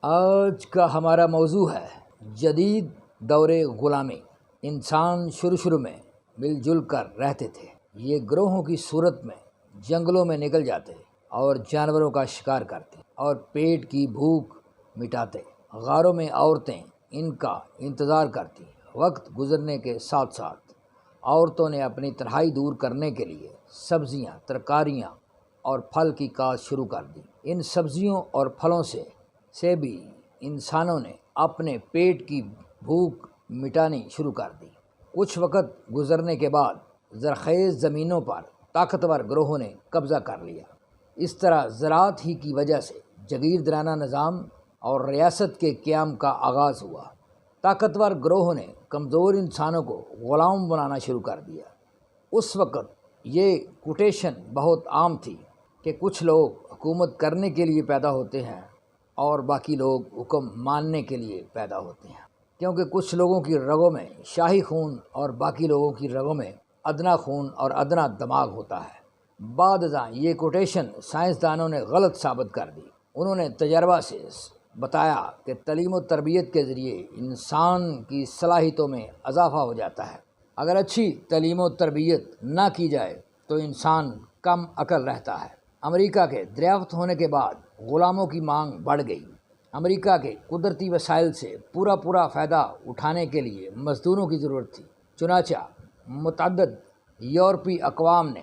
آج کا ہمارا موضوع ہے جدید دور غلامی۔ انسان شروع میں مل جل کر رہتے تھے۔ یہ گروہوں کی صورت میں جنگلوں میں نکل جاتے اور جانوروں کا شکار کرتے اور پیٹ کی بھوک مٹاتے۔ غاروں میں عورتیں ان کا انتظار کرتی۔ وقت گزرنے کے ساتھ ساتھ عورتوں نے اپنی تنہائی دور کرنے کے لیے سبزیاں، ترکاریاں اور پھل کی کاشت شروع کر دی۔ ان سبزیوں اور پھلوں سے بھی انسانوں نے اپنے پیٹ کی بھوک مٹانی شروع کر دی۔ کچھ وقت گزرنے کے بعد زرخیز زمینوں پر طاقتور گروہوں نے قبضہ کر لیا۔ اس طرح زراعت ہی کی وجہ سے جاگیردارانہ نظام اور ریاست کے قیام کا آغاز ہوا۔ طاقتور گروہوں نے کمزور انسانوں کو غلام بنانا شروع کر دیا۔ اس وقت یہ کوٹیشن بہت عام تھی کہ کچھ لوگ حکومت کرنے کے لیے پیدا ہوتے ہیں اور باقی لوگ حکم ماننے کے لیے پیدا ہوتے ہیں، کیونکہ کچھ لوگوں کی رگوں میں شاہی خون اور باقی لوگوں کی رگوں میں ادنا خون اور ادنا دماغ ہوتا ہے۔ بعد ازاں یہ کوٹیشن سائنسدانوں نے غلط ثابت کر دی۔ انہوں نے تجربہ سے بتایا کہ تعلیم و تربیت کے ذریعے انسان کی صلاحیتوں میں اضافہ ہو جاتا ہے۔ اگر اچھی تعلیم و تربیت نہ کی جائے تو انسان کم عقل رہتا ہے۔ امریکہ کے دریافت ہونے کے بعد غلاموں کی مانگ بڑھ گئی۔ امریکہ کے قدرتی وسائل سے پورا فائدہ اٹھانے کے لیے مزدوروں کی ضرورت تھی۔ چنانچہ متعدد یورپی اقوام نے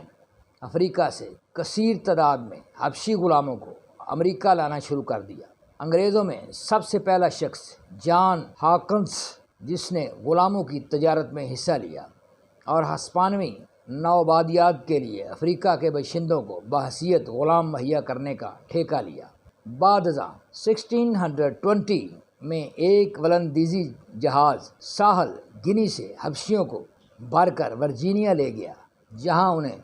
افریقہ سے کثیر تعداد میں حبشی غلاموں کو امریکہ لانا شروع کر دیا۔ انگریزوں میں سب سے پہلا شخص جان ہاکنس، جس نے غلاموں کی تجارت میں حصہ لیا اور ہسپانوی نوآبادیات کے لیے افریقہ کے باشندوں کو بحیثیت غلام مہیا کرنے کا ٹھیکہ لیا۔ بعد ازاں 1620 میں ایک ولندیزی جہاز ساحل گنی سے حبشیوں کو بھر کر ورجینیا لے گیا، جہاں انہیں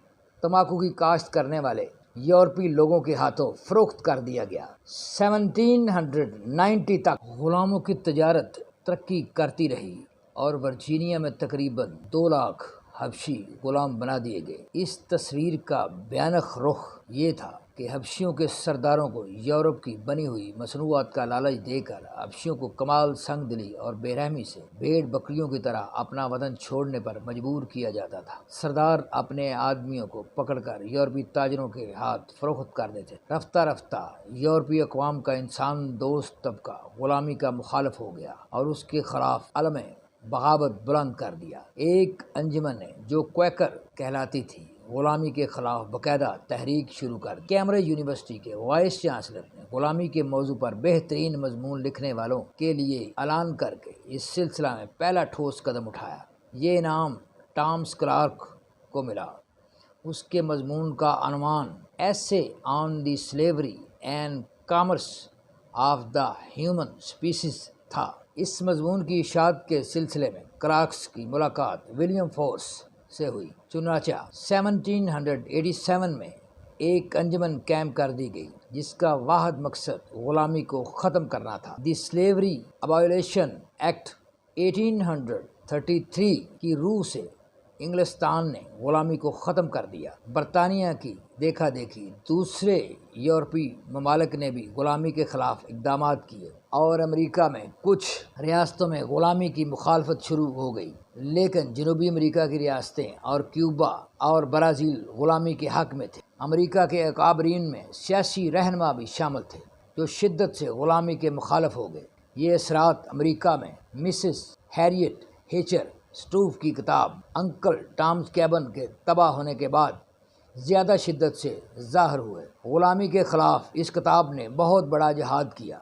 تمباکو کی کاشت کرنے والے یورپی لوگوں کے ہاتھوں فروخت کر دیا گیا۔ 1790 تک غلاموں کی تجارت ترقی کرتی رہی اور ورجینیا میں تقریباً 2 لاکھ حبشی غلام بنا دیے گئے۔ اس تصویر کا بھیانک رخ یہ تھا کہ حبشیوں کے سرداروں کو یورپ کی بنی ہوئی مصنوعات کا لالچ دے کر حبشیوں کو کمال سنگ دلی اور بے رحمی سے بھیڑ بکریوں کی طرح اپنا وطن چھوڑنے پر مجبور کیا جاتا تھا۔ سردار اپنے آدمیوں کو پکڑ کر یورپی تاجروں کے ہاتھ فروخت کر دیتے۔ رفتہ رفتہ یورپی اقوام کا انسان دوست طبقہ غلامی کا مخالف ہو گیا اور اس کے خلاف علم بغاوت بلند کر دیا۔ ایک انجمن نے جو کویکر کہلاتی تھی، غلامی کے خلاف باقاعدہ تحریک شروع کر دی۔ کیمبرج یونیورسٹی کے وائس چانسلر نے غلامی کے موضوع پر بہترین مضمون لکھنے والوں کے لیے اعلان کر کے اس سلسلہ میں پہلا ٹھوس قدم اٹھایا۔ یہ انعام ٹامس کلارک کو ملا۔ اس کے مضمون کا عنوان ایسے on the slavery and commerce of the human species تھا۔ اس مضمون کی اشاعت کے سلسلے میں کلارکس کی ملاقات ولیم فورس سے ہوئی۔ چنانچہ 1787 میں ایک انجمن قائم کر دی گئی جس کا واحد مقصد غلامی کو ختم کرنا تھا۔ دی سلیوری ابالیشن ایکٹ 1833 کی روح سے انگلستان نے غلامی کو ختم کر دیا۔ برطانیہ کی دیکھا دیکھی دوسرے یورپی ممالک نے بھی غلامی کے خلاف اقدامات کیے اور امریکہ میں کچھ ریاستوں میں غلامی کی مخالفت شروع ہو گئی، لیکن جنوبی امریکہ کی ریاستیں اور کیوبا اور برازیل غلامی کے حق میں تھے۔ امریکہ کے اکابرین میں سیاسی رہنما بھی شامل تھے جو شدت سے غلامی کے مخالف ہو گئے۔ یہ اثرات امریکہ میں مسز ہیریٹ ہیچر اسٹوف کی کتاب انکل ٹام's کیبن کے تباہ ہونے کے بعد زیادہ شدت سے ظاہر ہوئے۔ غلامی کے خلاف اس کتاب نے بہت بڑا جہاد کیا۔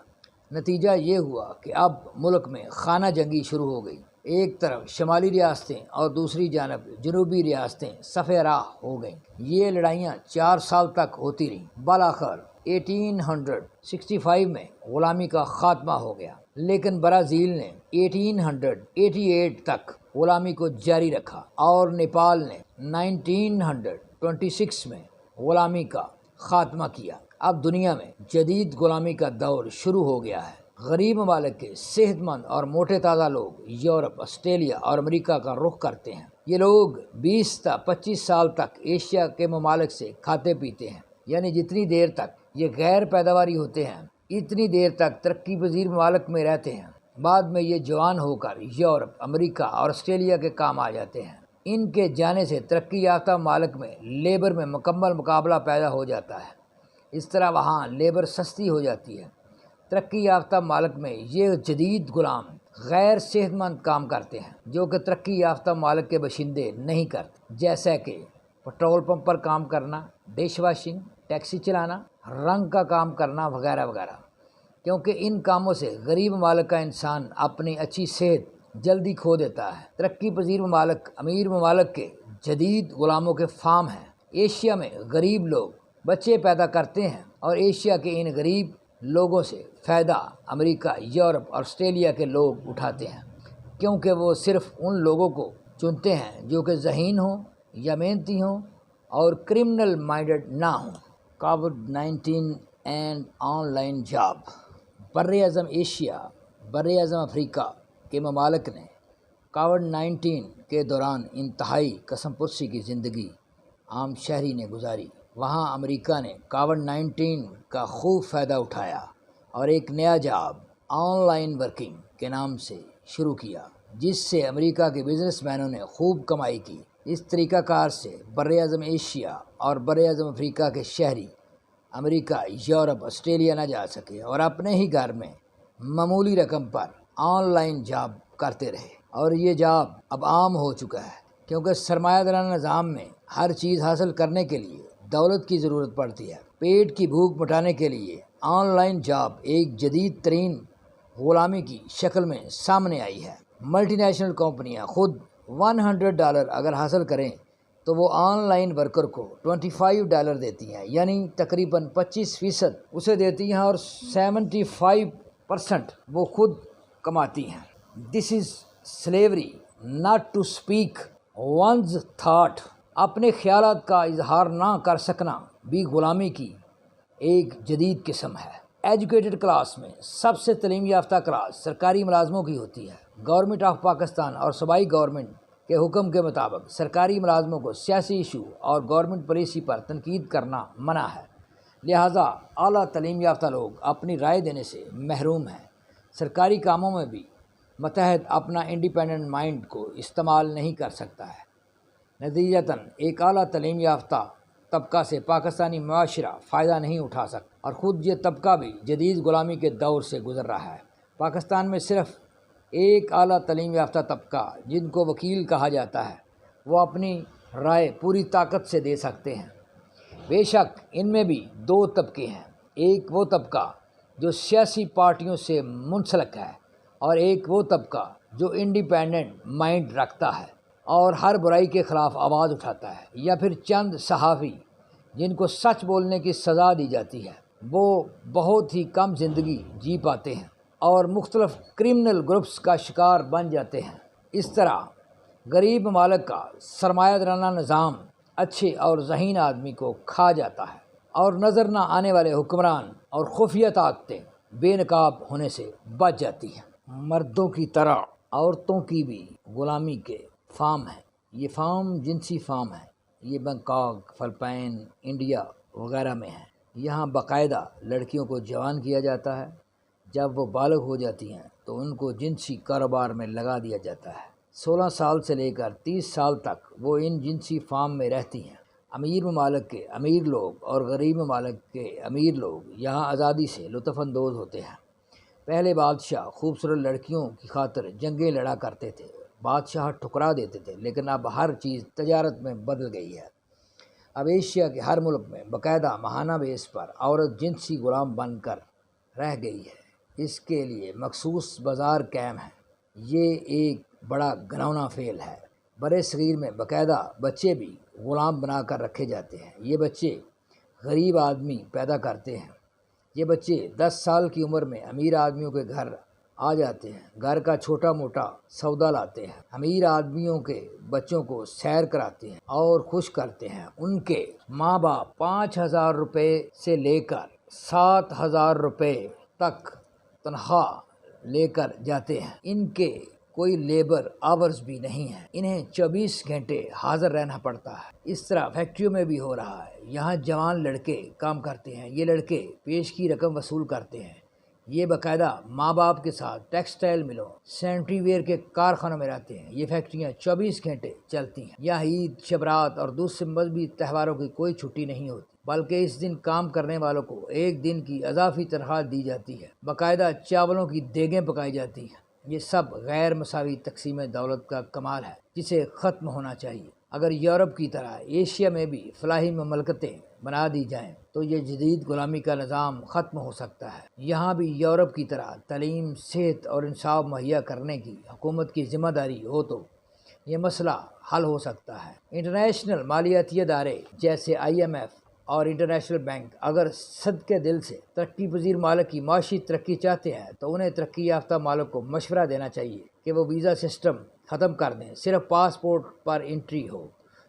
نتیجہ یہ ہوا کہ اب ملک میں خانہ جنگی شروع ہو گئی۔ ایک طرف شمالی ریاستیں اور دوسری جانب جنوبی ریاستیں صف راہ ہو گئیں۔ یہ لڑائیاں 4 سال تک ہوتی رہیں۔ بالآخر 1865 میں غلامی کا خاتمہ ہو گیا، لیکن برازیل نے 1888 تک غلامی کو جاری رکھا اور نیپال نے 1926 میں غلامی کا خاتمہ کیا۔ اب دنیا میں جدید غلامی کا دور شروع ہو گیا ہے۔ غریب ممالک کے صحت مند اور موٹے تازہ لوگ یورپ، آسٹریلیا اور امریکہ کا رخ کرتے ہیں۔ یہ لوگ 20 تا 25 سال تک ایشیا کے ممالک سے کھاتے پیتے ہیں، یعنی جتنی دیر تک یہ غیر پیداواری ہوتے ہیں اتنی دیر تک ترقی پذیر ممالک میں رہتے ہیں، بعد میں یہ جوان ہو کر یورپ، امریکہ اور آسٹریلیا کے کام آ جاتے ہیں۔ ان کے جانے سے ترقی یافتہ ممالک میں لیبر میں مکمل مقابلہ پیدا ہو جاتا ہے، اس طرح وہاں لیبر سستی ہو جاتی ہے۔ ترقی یافتہ ممالک میں یہ جدید غلام غیر صحت مند کام کرتے ہیں جو کہ ترقی یافتہ ممالک کے باشندے نہیں کرتے، جیسا کہ پٹرول پمپ پر کام کرنا، ڈش واشنگ، ٹیکسی چلانا، رنگ کا کام کرنا وغیرہ وغیرہ، کیونکہ ان کاموں سے غریب ممالک کا انسان اپنی اچھی صحت جلدی کھو دیتا ہے۔ ترقی پذیر ممالک امیر ممالک کے جدید غلاموں کے فارم ہیں۔ ایشیا میں غریب لوگ بچے پیدا کرتے ہیں اور ایشیا کے ان غریب لوگوں سے فائدہ امریکہ، یورپ اور آسٹریلیا کے لوگ اٹھاتے ہیں، کیونکہ وہ صرف ان لوگوں کو چنتے ہیں جو کہ ذہین ہوں یا محنتی ہوں اور کرمنل مائنڈڈ نہ ہوں۔ COVID-19 and on line job. براعظم ایشیا، براعظم افریقہ کے ممالک نے کووڈ-19 کے دوران انتہائی قسم پرسی کی زندگی عام شہری نے گزاری۔ وہاں امریکہ نے کووڈ-19 کا خوب فائدہ اٹھایا اور ایک نیا جاب آن لائن ورکنگ کے نام سے شروع کیا، جس سے امریکہ کے بزنس مینوں نے خوب کمائی کی۔ اس طریقہ کار سے براعظم ایشیا اور براعظم افریقہ کے شہری امریکہ، یورپ، آسٹریلیا نہ جا سکے اور اپنے ہی گھر میں معمولی رقم پر آن لائن جاب کرتے رہے، اور یہ جاب اب عام ہو چکا ہے، کیونکہ سرمایہ دارانہ نظام میں ہر چیز حاصل کرنے کے لیے دولت کی ضرورت پڑتی ہے۔ پیٹ کی بھوک مٹانے کے لیے آن لائن جاب ایک جدید ترین غلامی کی شکل میں سامنے آئی ہے۔ ملٹی نیشنل کمپنیاں خود $100 اگر حاصل کریں تو وہ آن لائن ورکر کو $25 دیتی ہیں، یعنی تقریباً 25% اسے دیتی ہیں اور 75% وہ خود کماتی ہیں۔ This is slavery, not to speak one's thought. اپنے خیالات کا اظہار نہ کر سکنا بھی غلامی کی ایک جدید قسم ہے۔ ایجوکیٹڈ کلاس میں سب سے تعلیم یافتہ کلاس سرکاری ملازموں کی ہوتی ہے۔ گورنمنٹ آف پاکستان اور صوبائی گورنمنٹ کے حکم کے مطابق سرکاری ملازموں کو سیاسی ایشو اور گورنمنٹ پالیسی پر تنقید کرنا منع ہے، لہٰذا اعلیٰ تعلیم یافتہ لوگ اپنی رائے دینے سے محروم ہیں۔ سرکاری کاموں میں بھی متحد اپنا انڈیپینڈنٹ مائنڈ کو استعمال نہیں کر سکتا ہے۔ نتیجتاً ایک اعلیٰ تعلیم یافتہ طبقہ سے پاکستانی معاشرہ فائدہ نہیں اٹھا سکتا، اور خود یہ طبقہ بھی جدید غلامی کے دور سے گزر رہا ہے۔ پاکستان میں صرف ایک اعلیٰ تعلیم یافتہ طبقہ، جن کو وکیل کہا جاتا ہے، وہ اپنی رائے پوری طاقت سے دے سکتے ہیں۔ بے شک ان میں بھی دو طبقے ہیں، ایک وہ طبقہ جو سیاسی پارٹیوں سے منسلک ہے اور ایک وہ طبقہ جو انڈیپینڈنٹ مائنڈ رکھتا ہے اور ہر برائی کے خلاف آواز اٹھاتا ہے، یا پھر چند صحافی جن کو سچ بولنے کی سزا دی جاتی ہے۔ وہ بہت ہی کم زندگی جی پاتے ہیں اور مختلف کرمنل گروپس کا شکار بن جاتے ہیں۔ اس طرح غریب ممالک کا سرمایہ دارانہ نظام اچھے اور ذہین آدمی کو کھا جاتا ہے، اور نظر نہ آنے والے حکمران اور خفیہ طاقتیں بے نقاب ہونے سے بچ جاتی ہیں۔ مردوں کی طرح عورتوں کی بھی غلامی کے فارم ہیں۔ یہ فارم جنسی فارم ہیں، یہ بنکاک، فلپائن، انڈیا وغیرہ میں ہیں۔ یہاں باقاعدہ لڑکیوں کو جوان کیا جاتا ہے، جب وہ بالغ ہو جاتی ہیں تو ان کو جنسی کاروبار میں لگا دیا جاتا ہے۔ 16 سال سے لے کر 30 سال تک وہ ان جنسی فارم میں رہتی ہیں۔ امیر ممالک کے امیر لوگ اور غریب ممالک کے امیر لوگ یہاں آزادی سے لطف اندوز ہوتے ہیں۔ پہلے بادشاہ خوبصورت لڑکیوں کی خاطر جنگیں لڑا کرتے تھے، بادشاہ ٹھکرا دیتے تھے، لیکن اب ہر چیز تجارت میں بدل گئی ہے۔ اب ایشیا کے ہر ملک میں باقاعدہ ماہانہ بیس پر عورت جنسی غلام بن کر رہ گئی ہے۔ اس کے لیے مخصوص بازار قائم ہے۔ یہ ایک بڑا گھناؤنا فعل ہے۔ برے صغیر میں باقاعدہ بچے بھی غلام بنا کر رکھے جاتے ہیں۔ یہ بچے غریب آدمی پیدا کرتے ہیں۔ یہ بچے 10 سال کی عمر میں امیر آدمیوں کے گھر آ جاتے ہیں، گھر کا چھوٹا موٹا سودا لاتے ہیں، امیر آدمیوں کے بچوں کو سیر کراتے ہیں اور خوش کرتے ہیں۔ ان کے ماں باپ 5,000 روپے سے لے کر 7,000 روپے تک تنخواہ لے کر جاتے ہیں۔ ان کے کوئی لیبر آورز بھی نہیں ہے، انہیں 24 گھنٹے حاضر رہنا پڑتا ہے۔ اس طرح فیکٹریوں میں بھی ہو رہا ہے، یہاں جوان لڑکے کام کرتے ہیں، یہ لڑکے پیش کی رقم وصول کرتے ہیں، یہ باقاعدہ ماں باپ کے ساتھ ٹیکسٹائل ملوں، سینٹری ویئر کے کارخانوں میں رہتے ہیں۔ یہ فیکٹریاں 24 گھنٹے چلتی ہیں۔ یہاں عید، شبرات اور دوسرے مذہبی تہواروں کی کوئی چھٹی نہیں ہوتی، بلکہ اس دن کام کرنے والوں کو ایک دن کی اضافی تنخواہ دی جاتی ہے، باقاعدہ چاولوں کی دیگیں پکائی جاتی ہیں۔ یہ سب غیر مساوی تقسیم دولت کا کمال ہے جسے ختم ہونا چاہیے۔ اگر یورپ کی طرح ایشیا میں بھی فلاحی مملکتیں بنا دی جائیں تو یہ جدید غلامی کا نظام ختم ہو سکتا ہے۔ یہاں بھی یورپ کی طرح تعلیم، صحت اور انصاف مہیا کرنے کی حکومت کی ذمہ داری ہو تو یہ مسئلہ حل ہو سکتا ہے۔ انٹرنیشنل مالیاتی ادارے جیسے IMF اور انٹرنیشنل بینک اگر صدقے دل سے ترقی پذیر ممالک کی معاشی ترقی چاہتے ہیں تو انہیں ترقی یافتہ ممالک کو مشورہ دینا چاہیے کہ وہ ویزا سسٹم ختم کر دیں۔ صرف پاسپورٹ پر انٹری ہو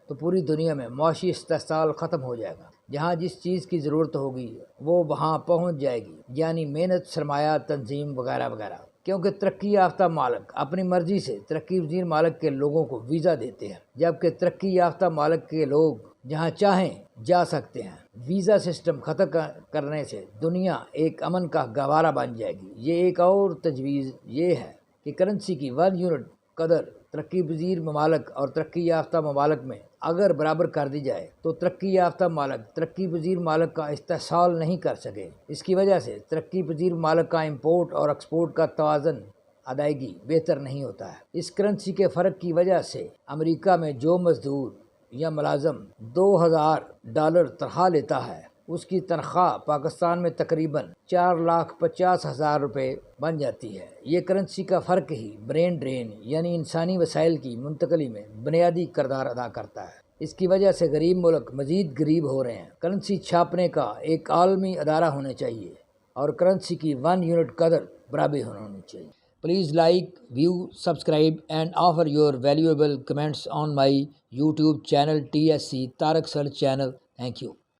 تو پوری دنیا میں معاشی استحصال ختم ہو جائے گا۔ جہاں جس چیز کی ضرورت ہوگی وہ وہاں پہنچ جائے گی، یعنی محنت، سرمایہ، تنظیم وغیرہ وغیرہ۔ کیونکہ ترقی یافتہ ممالک اپنی مرضی سے ترقی پذیر ممالک کے لوگوں کو ویزا دیتے ہیں، جبکہ ترقی یافتہ ممالک کے لوگ جہاں چاہیں جا سکتے ہیں۔ ویزا سسٹم ختم کرنے سے دنیا ایک امن کا گہوارہ بن جائے گی۔ یہ ایک اور تجویز یہ ہے کہ کرنسی کی 1 یونٹ قدر ترقی پذیر ممالک اور ترقی یافتہ ممالک میں اگر برابر کر دی جائے تو ترقی یافتہ ممالک ترقی پذیر ممالک کا استحصال نہیں کر سکے۔ اس کی وجہ سے ترقی پذیر ممالک کا امپورٹ اور ایکسپورٹ کا توازن ادائیگی بہتر نہیں ہوتا ہے۔ اس کرنسی کے فرق کی وجہ سے امریکہ میں جو مزدور یا ملازم $2000 تنخواہ لیتا ہے، اس کی تنخواہ پاکستان میں تقریباً 4,50,000 روپے بن جاتی ہے۔ یہ کرنسی کا فرق ہی برین ڈرین یعنی انسانی وسائل کی منتقلی میں بنیادی کردار ادا کرتا ہے۔ اس کی وجہ سے غریب ملک مزید غریب ہو رہے ہیں۔ کرنسی چھاپنے کا ایک عالمی ادارہ ہونا چاہیے اور کرنسی کی 1 یونٹ قدر برابر ہونی چاہیے۔ Please like, view, subscribe and offer your valuable comments on my YouTube channel TSC Tariq Search channel. Thank you.